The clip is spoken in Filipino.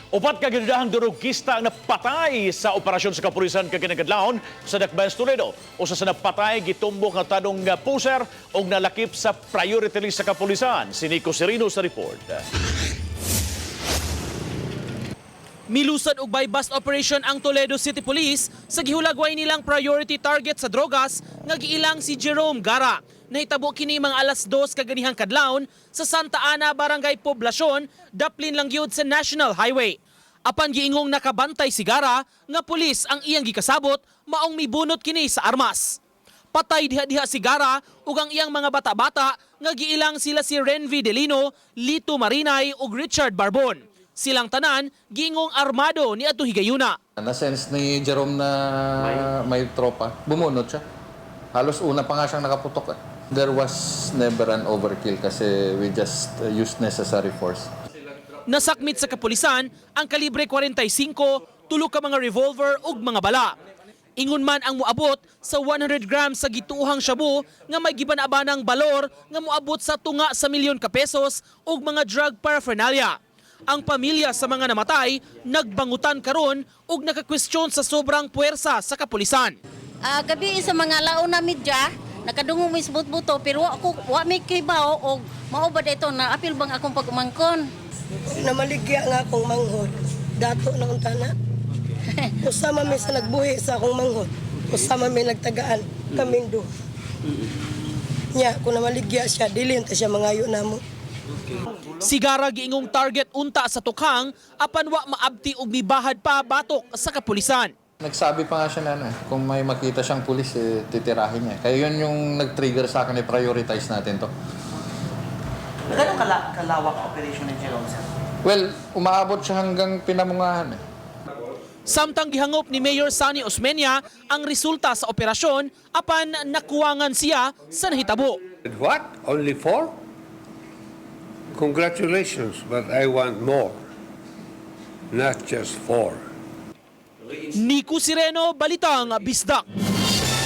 Upat ka ganidahang durugista ang napatay sa operasyon sa kapulisan kaginagdlaon sa Dakbayan, Toledo. Usa sa napatay gitumbok nga tanong puser og nalakip sa priority list sa kapulisan. Si Nico Serino sa report. Milusad og by-bust operation ang Toledo City Police sa gihulagway nilang priority target sa drogas nga giilang si Jerome Gara. Nahitabo kini mga alas 2 kaganihang kadlawon sa Santa Ana, Barangay Poblasyon, daplin lang gyud sa National Highway. Apan giingong nakabantay si Gara nga pulis ang iyang gikasabot, maong mibunot kini sa armas. Patay diha-diha si Gara ug ang iyang mga bata-bata nga giilang sila si Renvi Delino, Lito Marinay ug Richard Barbon. Silang tanan giingong armado ni adto higayuna. Na-sense ni Jerome na may tropa, bumunot siya. Halos una pa nga siyang nakaputok. There was never an overkill kasi we just used necessary force. Nasakmit sa kapulisan ang kalibre 45, tulo ka mga revolver ug mga bala. Ingon man ang moabot sa 100 grams sa gituhang shabu nga may gibanabanang balor nga moabot sa tunga sa milyon ka pesos ug mga drug paraphernalia. Ang pamilya sa mga namatay nagbangutan karon ug nakakwestiyon sa sobrang puwersa sa kapulisan. Gabi sa mga laon na media, nakadungong may buto pero wa may kibaw og mao ba dito na apil bang akong pagumangkon. Namaligya nga akong manghod. Dato na unta na. Usama may sa nagbuhi sa akong manghod. Usama may nagtagaan kaming do. Nya kung namaligya siya, dilin ta siya mangayo namo. Si Gara giingong target unta sa tukhang apan wa maabti og mibahad pa batok sa kapulisan. Nagsabi pa nga siya na kung may makita siyang pulis, titirahin niya. Kaya yun yung nag-trigger sa akin, i-prioritize natin to. Gano'ng kalawak ang operation ni Jerome, sir? Well, umaabot siya hanggang Pinamungahan. Samtang gihangop ni Mayor Sani Osmeña ang resulta sa operasyon apan nakuwangan siya sa nahitabo. What? Only 4? Congratulations, but I want more. Not just 4. Nico Sereno, Balitang Bisdak.